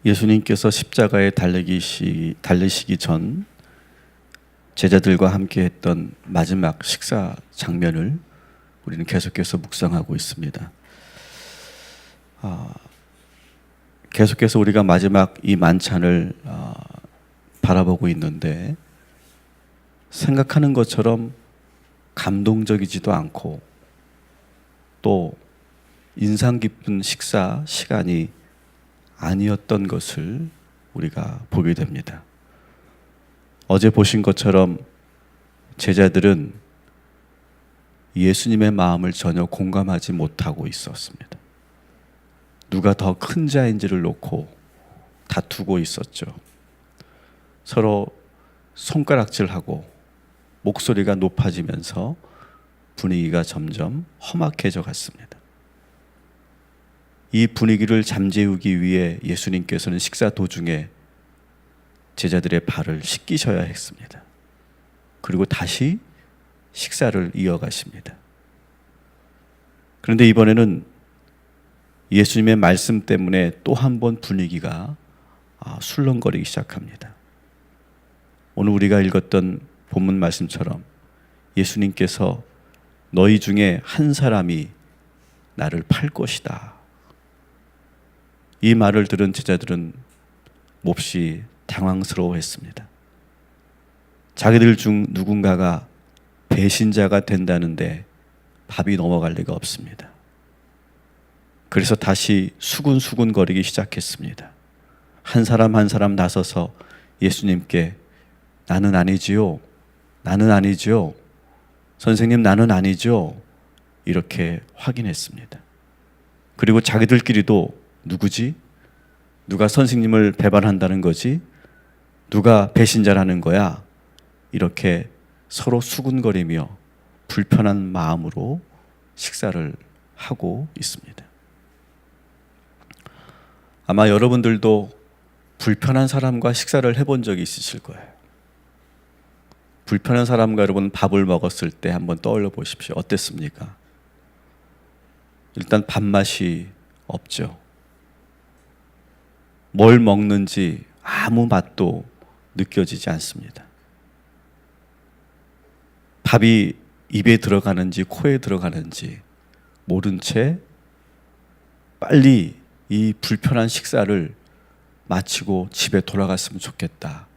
예수님께서 십자가에 달리시기 전 제자들과 함께 했던 마지막 식사 장면을 우리는 계속해서 묵상하고 있습니다. 계속해서 우리가 마지막 이 만찬을 바라보고 있는데 생각하는 것처럼 감동적이지도 않고 또 인상 깊은 식사 시간이 아니었던 것을 우리가 보게 됩니다. 어제 보신 것처럼 제자들은 예수님의 마음을 전혀 공감하지 못하고 있었습니다. 누가 더 큰 자인지를 놓고 다투고 있었죠. 서로 손가락질하고 목소리가 높아지면서 분위기가 점점 험악해져 갔습니다. 이 분위기를 잠재우기 위해 예수님께서는 식사 도중에 제자들의 발을 씻기셔야 했습니다. 그리고 다시 식사를 이어가십니다. 그런데 이번에는 예수님의 말씀 때문에 또 한 번 분위기가 술렁거리기 시작합니다. 오늘 우리가 읽었던 본문 말씀처럼 예수님께서 너희 중에 한 사람이 나를 팔 것이다. 이 말을 들은 제자들은 몹시 당황스러워했습니다. 자기들 중 누군가가 배신자가 된다는데 밥이 넘어갈 리가 없습니다. 그래서 다시 수군수군 거리기 시작했습니다. 한 사람 한 사람 나서서 예수님께 나는 아니지요. 나는 아니지요. 선생님 나는 아니죠. 이렇게 확인했습니다. 그리고 자기들끼리도 누구지? 누가 선생님을 배반한다는 거지? 누가 배신자라는 거야? 이렇게 서로 수군거리며 불편한 마음으로 식사를 하고 있습니다. 아마 여러분들도 불편한 사람과 식사를 해본 적이 있으실 거예요. 불편한 사람과 여러분 밥을 먹었을 때 한번 떠올려 보십시오. 어땠습니까? 일단 밥맛이 없죠. 뭘 먹는지 아무 맛도 느껴지지 않습니다. 밥이 입에 들어가는지 코에 들어가는지 모른 채 빨리 이 불편한 식사를 마치고 집에 돌아갔으면 좋겠다.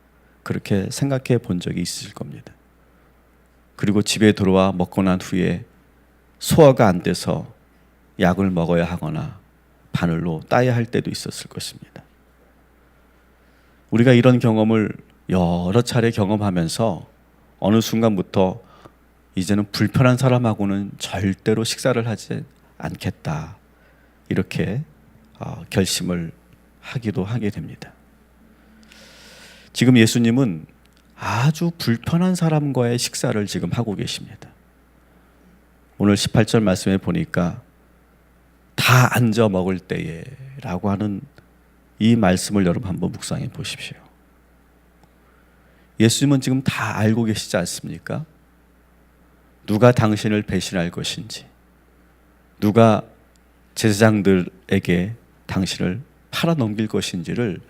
그렇게 생각해 본 적이 있으실 겁니다. 그리고 집에 들어와 먹고 난 후에 소화가 안 돼서 약을 먹어야 하거나 바늘로 따야 할 때도 있었을 것입니다. 우리가 이런 경험을 여러 차례 경험하면서 어느 순간부터 이제는 불편한 사람하고는 절대로 식사를 하지 않겠다. 이렇게 결심을 하기도 하게 됩니다. 지금 예수님은 아주 불편한 사람과의 식사를 지금 하고 계십니다. 오늘 18절 말씀에 보니까 다 앉아 먹을 때에 라고 하는 이 말씀을 여러분 한번 묵상해 보십시오. 예수님은 지금 다 알고 계시지 않습니까? 누가 당신을 배신할 것인지, 누가 제사장들에게 당신을 팔아넘길 것인지를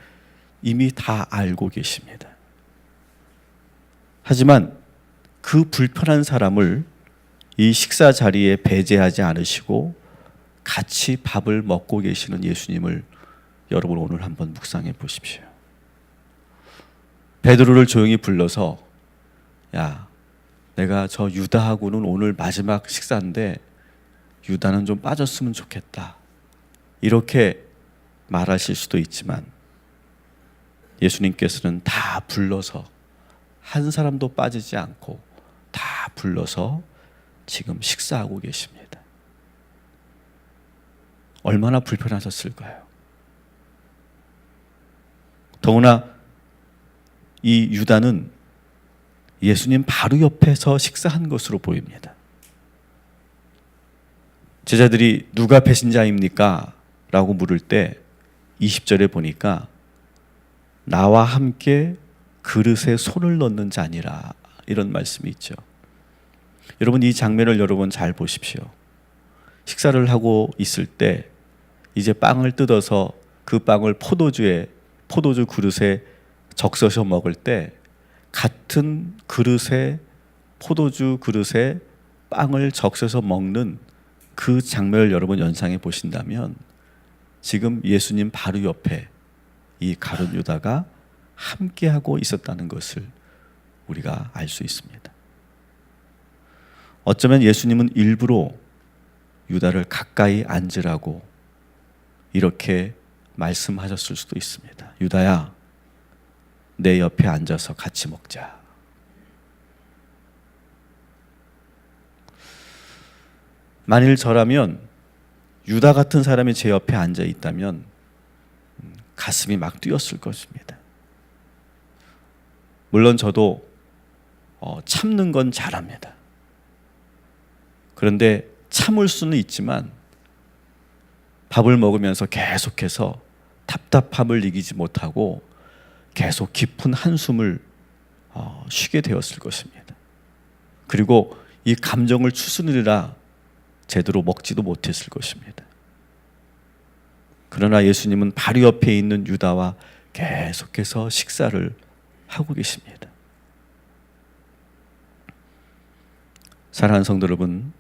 이미 다 알고 계십니다. 하지만 그 불편한 사람을 이 식사 자리에 배제하지 않으시고 같이 밥을 먹고 계시는 예수님을 여러분 오늘 한번 묵상해 보십시오. 베드로를 조용히 불러서 야, 내가 저 유다하고는 오늘 마지막 식사인데 유다는 좀 빠졌으면 좋겠다. 이렇게 말하실 수도 있지만 예수님께서는 다 불러서 한 사람도 빠지지 않고 다 불러서 지금 식사하고 계십니다. 얼마나 불편하셨을까요? 더구나 이 유다는 예수님 바로 옆에서 식사한 것으로 보입니다. 제자들이 누가 배신자입니까? 라고 물을 때 20절에 보니까 나와 함께 그릇에 손을 넣는 자니라 이런 말씀이 있죠. 여러분 이 장면을 여러분 잘 보십시오. 식사를 하고 있을 때 이제 빵을 뜯어서 그 빵을 포도주에 포도주 그릇에 적셔서 먹을 때 같은 그릇에 포도주 그릇에 빵을 적셔서 먹는 그 장면을 여러분 연상해 보신다면 지금 예수님 바로 옆에 이 가룟 유다가 함께하고 있었다는 것을 우리가 알 수 있습니다. 어쩌면 예수님은 일부러 유다를 가까이 앉으라고 이렇게 말씀하셨을 수도 있습니다. 유다야, 내 옆에 앉아서 같이 먹자. 만일 저라면 유다 같은 사람이 제 옆에 앉아 있다면 가슴이 막 뛰었을 것입니다. 물론 저도 참는 건 잘합니다. 그런데 참을 수는 있지만 밥을 먹으면서 계속해서 답답함을 이기지 못하고 계속 깊은 한숨을 쉬게 되었을 것입니다. 그리고 이 감정을 추스르리라 제대로 먹지도 못했을 것입니다. 그러나 예수님은 바로 옆에 있는 유다와 계속해서 식사를 하고 계십니다. 사랑하는 성도 여러분,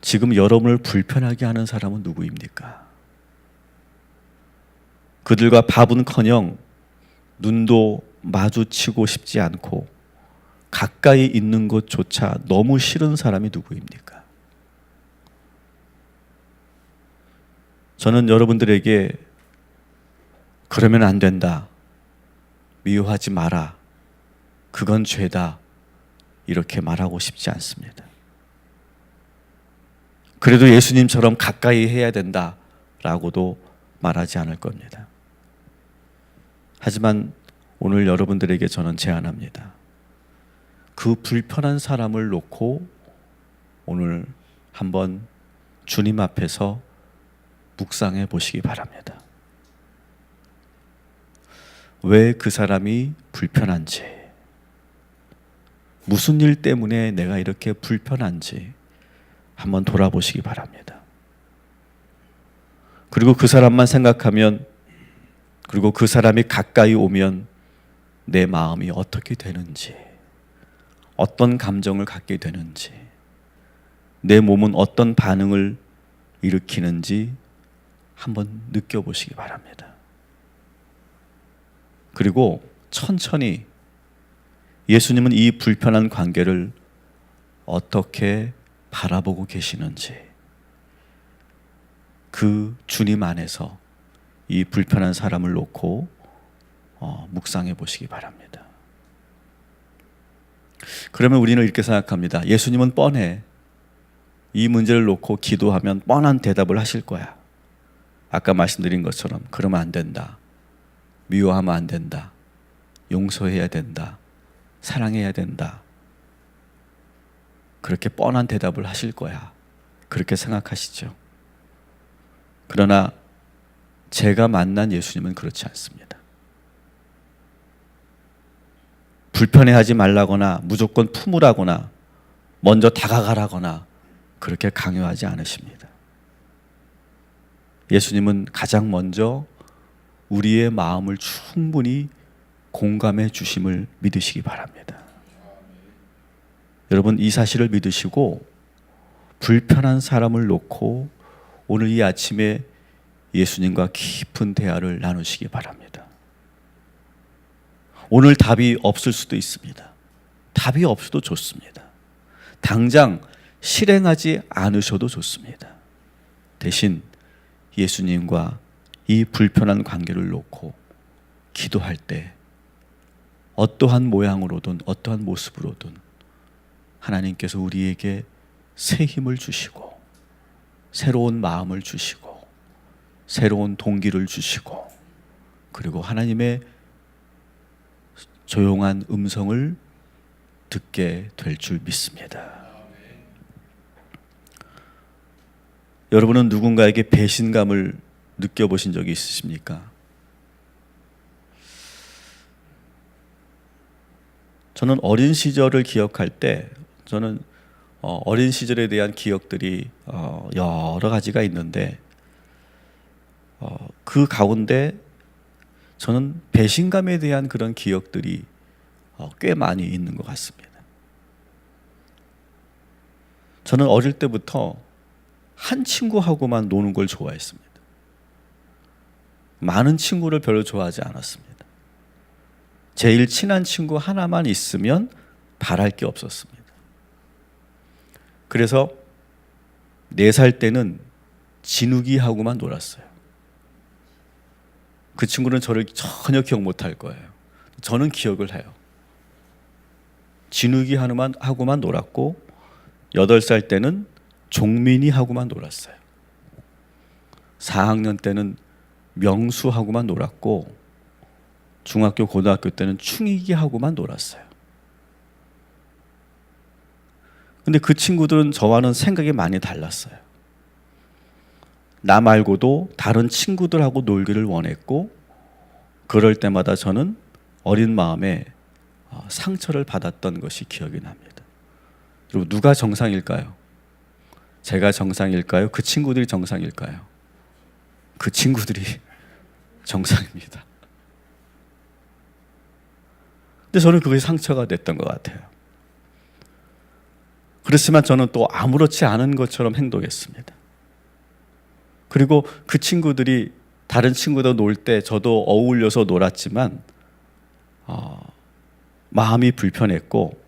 지금 여러분을 불편하게 하는 사람은 누구입니까? 그들과 밥은커녕 눈도 마주치고 싶지 않고 가까이 있는 것조차 너무 싫은 사람이 누구입니까? 저는 여러분들에게 그러면 안 된다, 미워하지 마라, 그건 죄다, 이렇게 말하고 싶지 않습니다. 그래도 예수님처럼 가까이 해야 된다라고도 말하지 않을 겁니다. 하지만 오늘 여러분들에게 저는 제안합니다. 그 불편한 사람을 놓고 오늘 한번 주님 앞에서 묵상해 보시기 바랍니다. 왜 그 사람이 불편한지, 무슨 일 때문에 내가 이렇게 불편한지 한번 돌아보시기 바랍니다. 그리고 그 사람만 생각하면, 그리고 그 사람이 가까이 오면 내 마음이 어떻게 되는지, 어떤 감정을 갖게 되는지, 내 몸은 어떤 반응을 일으키는지 한번 느껴보시기 바랍니다. 그리고 천천히 예수님은 이 불편한 관계를 어떻게 바라보고 계시는지, 그 주님 안에서 이 불편한 사람을 놓고 묵상해 보시기 바랍니다. 그러면 우리는 이렇게 생각합니다. 예수님은 뻔해. 이 문제를 놓고 기도하면 뻔한 대답을 하실 거야. 아까 말씀드린 것처럼 그러면 안 된다, 미워하면 안 된다, 용서해야 된다, 사랑해야 된다, 그렇게 뻔한 대답을 하실 거야. 그렇게 생각하시죠. 그러나 제가 만난 예수님은 그렇지 않습니다. 불편해하지 말라거나 무조건 품으라거나 먼저 다가가라거나 그렇게 강요하지 않으십니다. 예수님은 가장 먼저 우리의 마음을 충분히 공감해 주심을 믿으시기 바랍니다. 여러분, 이 사실을 믿으시고 불편한 사람을 놓고 오늘 이 아침에 예수님과 깊은 대화를 나누시기 바랍니다. 오늘 답이 없을 수도 있습니다. 답이 없어도 좋습니다. 당장 실행하지 않으셔도 좋습니다. 대신 예수님과 이 불편한 관계를 놓고 기도할 때 어떠한 모양으로든 어떠한 모습으로든 하나님께서 우리에게 새 힘을 주시고 새로운 마음을 주시고 새로운 동기를 주시고 그리고 하나님의 조용한 음성을 듣게 될 줄 믿습니다. 여러분은 누군가에게 배신감을 느껴보신 적이 있으십니까? 저는 어린 시절을 기억할 때 저는 어린 시절에 대한 기억들이 여러 가지가 있는데 그 가운데 저는 배신감에 대한 그런 기억들이 꽤 많이 있는 것 같습니다. 저는 어릴 때부터 한 친구하고만 노는 걸 좋아했습니다. 많은 친구를 별로 좋아하지 않았습니다. 제일 친한 친구 하나만 있으면 바랄 게 없었습니다. 그래서 4살 때는 진욱이하고만 놀았어요. 그 친구는 저를 전혀 기억 못할 거예요. 저는 기억을 해요. 진욱이하고만 놀았고 8살 때는 종민이하고만 놀았어요. 4학년 때는 명수하고만 놀았고 중학교, 고등학교 때는 충익이하고만 놀았어요. 근데 그 친구들은 저와는 생각이 많이 달랐어요. 나 말고도 다른 친구들하고 놀기를 원했고 그럴 때마다 저는 어린 마음에 상처를 받았던 것이 기억이 납니다. 그리고 누가 정상일까요? 제가 정상일까요? 그 친구들이 정상일까요? 그 친구들이 정상입니다. 근데 저는 그게 상처가 됐던 것 같아요. 그렇지만 저는 또 아무렇지 않은 것처럼 행동했습니다. 그리고 그 친구들이 다른 친구들 놀 때 저도 어울려서 놀았지만 마음이 불편했고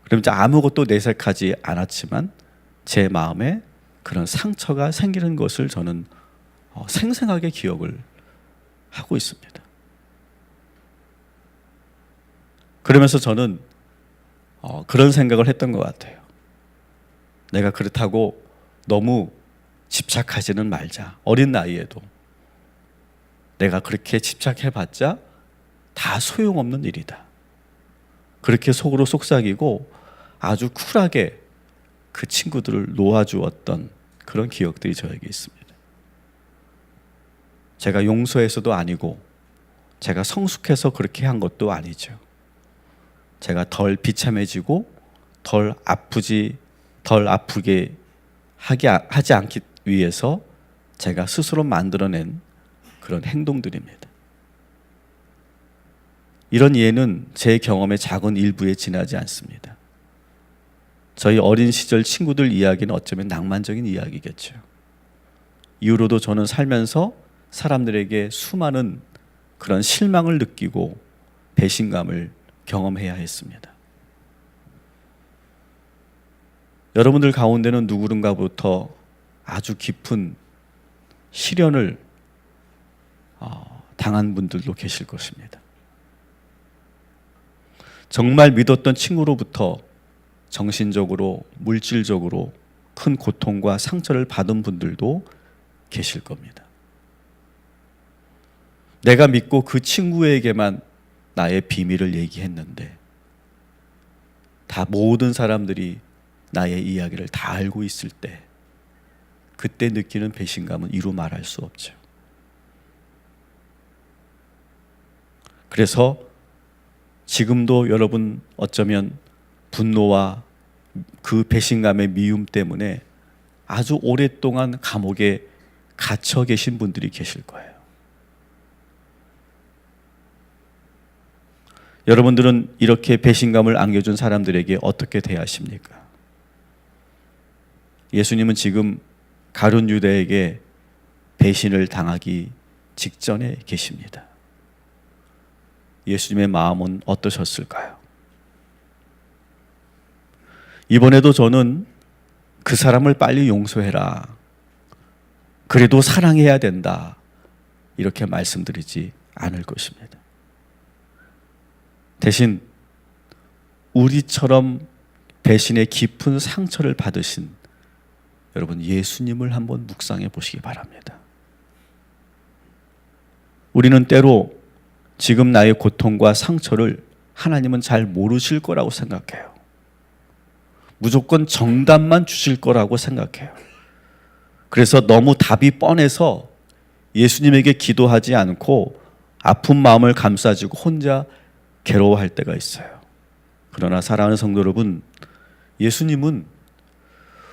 그럼 이제 아무것도 내색하지 않았지만 제 마음에 그런 상처가 생기는 것을 저는 생생하게 기억을 하고 있습니다. 그러면서 저는 그런 생각을 했던 것 같아요. 내가 그렇다고 너무 집착하지는 말자. 어린 나이에도 내가 그렇게 집착해봤자 다 소용없는 일이다. 그렇게 속으로 속삭이고 아주 쿨하게 그 친구들을 놓아주었던 그런 기억들이 저에게 있습니다. 제가 용서해서도 아니고 제가 성숙해서 그렇게 한 것도 아니죠. 제가 덜 비참해지고 덜 아프게 하지 않기 위해서 제가 스스로 만들어낸 그런 행동들입니다. 이런 예는 제 경험의 작은 일부에 지나지 않습니다. 저희 어린 시절 친구들 이야기는 어쩌면 낭만적인 이야기겠죠. 이후로도 저는 살면서 사람들에게 수많은 그런 실망을 느끼고 배신감을 경험해야 했습니다. 여러분들 가운데는 누구른가부터 아주 깊은 시련을 당한 분들도 계실 것입니다. 정말 믿었던 친구로부터 정신적으로, 물질적으로 큰 고통과 상처를 받은 분들도 계실 겁니다. 내가 믿고 그 친구에게만 나의 비밀을 얘기했는데 다 모든 사람들이 나의 이야기를 다 알고 있을 때 그때 느끼는 배신감은 이루 말할 수 없죠. 그래서 지금도 여러분 어쩌면 분노와 그 배신감의 미움 때문에 아주 오랫동안 감옥에 갇혀 계신 분들이 계실 거예요. 여러분들은 이렇게 배신감을 안겨준 사람들에게 어떻게 대하십니까? 예수님은 지금 가룟 유다에게 배신을 당하기 직전에 계십니다. 예수님의 마음은 어떠셨을까요? 이번에도 저는 그 사람을 빨리 용서해라. 그래도 사랑해야 된다. 이렇게 말씀드리지 않을 것입니다. 대신 우리처럼 배신의 깊은 상처를 받으신 여러분 예수님을 한번 묵상해 보시기 바랍니다. 우리는 때로 지금 나의 고통과 상처를 하나님은 잘 모르실 거라고 생각해요. 무조건 정답만 주실 거라고 생각해요. 그래서 너무 답이 뻔해서 예수님에게 기도하지 않고 아픈 마음을 감싸주고 혼자 괴로워할 때가 있어요. 그러나 사랑하는 성도 여러분, 예수님은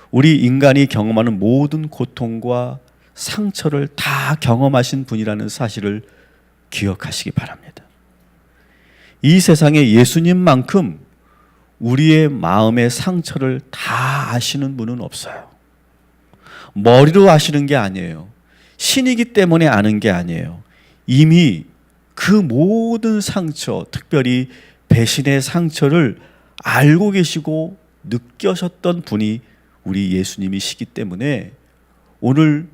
우리 인간이 경험하는 모든 고통과 상처를 다 경험하신 분이라는 사실을 기억하시기 바랍니다. 이 세상에 예수님만큼 우리의 마음의 상처를 다 아시는 분은 없어요. 머리로 아시는 게 아니에요. 신이기 때문에 아는 게 아니에요. 이미 그 모든 상처, 특별히 배신의 상처를 알고 계시고 느껴셨던 분이 우리 예수님이시기 때문에 오늘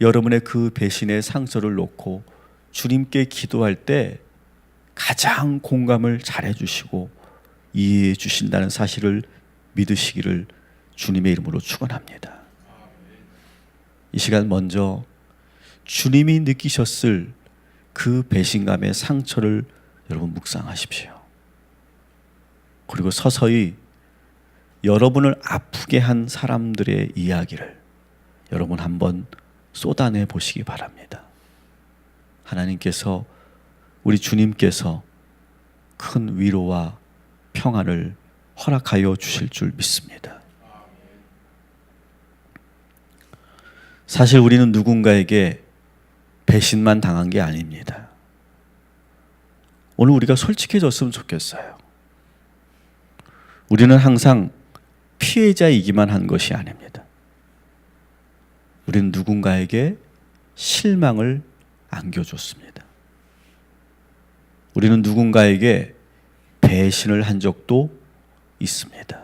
여러분의 그 배신의 상처를 놓고 주님께 기도할 때 가장 공감을 잘해 주시고 이해해 주신다는 사실을 믿으시기를 주님의 이름으로 축원합니다. 이 시간 먼저 주님이 느끼셨을 그 배신감의 상처를 여러분 묵상하십시오. 그리고 서서히 여러분을 아프게 한 사람들의 이야기를 여러분 한번 쏟아내 보시기 바랍니다. 하나님께서, 우리 주님께서 큰 위로와 평안을 허락하여 주실 줄 믿습니다. 사실 우리는 누군가에게 배신만 당한 게 아닙니다. 오늘 우리가 솔직해졌으면 좋겠어요. 우리는 항상 피해자이기만 한 것이 아닙니다. 우리는 누군가에게 실망을 안겨줬습니다. 우리는 누군가에게 배신을 한 적도 있습니다.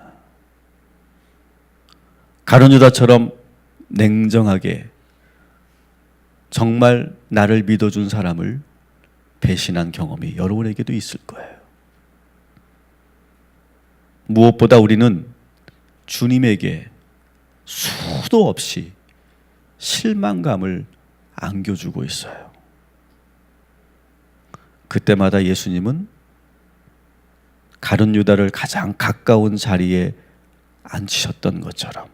가룟 유다처럼 냉정하게 정말 나를 믿어준 사람을 배신한 경험이 여러분에게도 있을 거예요. 무엇보다 우리는 주님에게 수도 없이 실망감을 안겨주고 있어요. 그때마다 예수님은 가룟 유다를 가장 가까운 자리에 앉히셨던 것처럼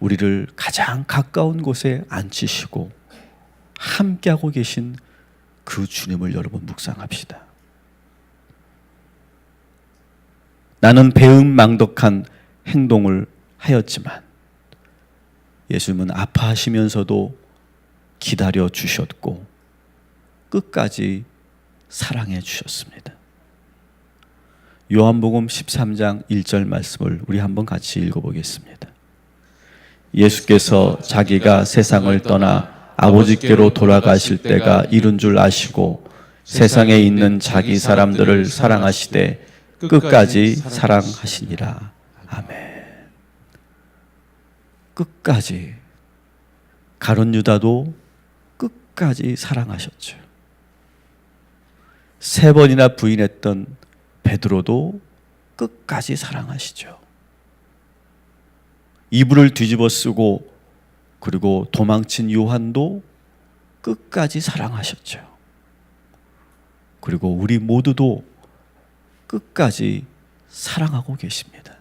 우리를 가장 가까운 곳에 앉히시고 함께하고 계신 그 주님을 여러분 묵상합시다. 나는 배은망덕한 행동을 하였지만 예수님은 아파하시면서도 기다려 주셨고 끝까지 사랑해 주셨습니다. 요한복음 13장 1절 말씀을 우리 한번 같이 읽어보겠습니다. 예수께서 자기가 세상을 떠나 아버지께로 돌아가실 때가 이른 줄 아시고 세상에 있는 자기 사람들을 사랑하시되 끝까지 사랑하시니라. 아멘. 끝까지. 가룟 유다도 끝까지 사랑하셨죠. 3번이나 부인했던 베드로도 끝까지 사랑하시죠. 이불을 뒤집어 쓰고 그리고 도망친 요한도 끝까지 사랑하셨죠. 그리고 우리 모두도 끝까지 사랑하고 계십니다.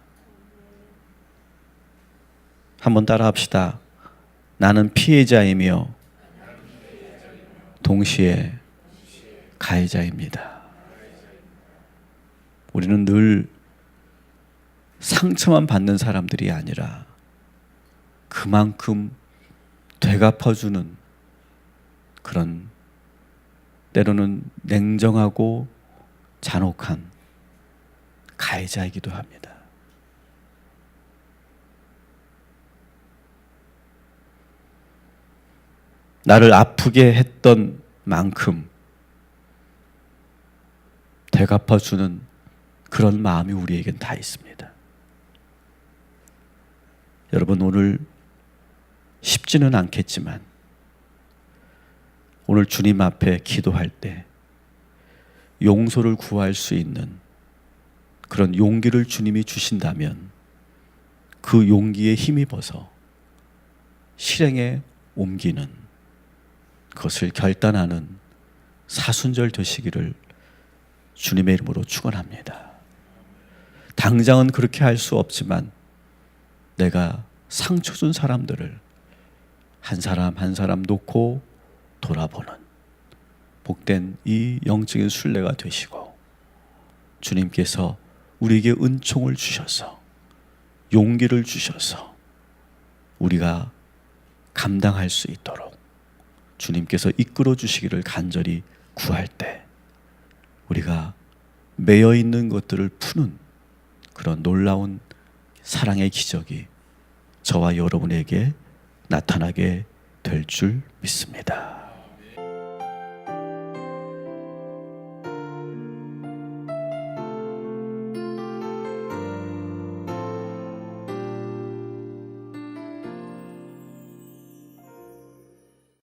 한번 따라합시다. 나는 피해자이며 동시에 가해자입니다. 우리는 늘 상처만 받는 사람들이 아니라 그만큼 되갚아주는 그런 때로는 냉정하고 잔혹한 가해자이기도 합니다. 나를 아프게 했던 만큼 되갚아주는 그런 마음이 우리에겐 다 있습니다. 여러분, 오늘 쉽지는 않겠지만 오늘 주님 앞에 기도할 때 용서를 구할 수 있는 그런 용기를 주님이 주신다면 그 용기에 힘입어서 실행에 옮기는 그것을 결단하는 사순절 되시기를 주님의 이름으로 축원합니다. 당장은 그렇게 할 수 없지만 내가 상처 준 사람들을 한 사람 한 사람 놓고 돌아보는 복된 이 영적인 순례가 되시고 주님께서 우리에게 은총을 주셔서 용기를 주셔서 우리가 감당할 수 있도록 주님께서 이끌어 주시기를 간절히 구할 때 우리가 매여 있는 것들을 푸는 그런 놀라운 사랑의 기적이 저와 여러분에게 나타나게 될 줄 믿습니다.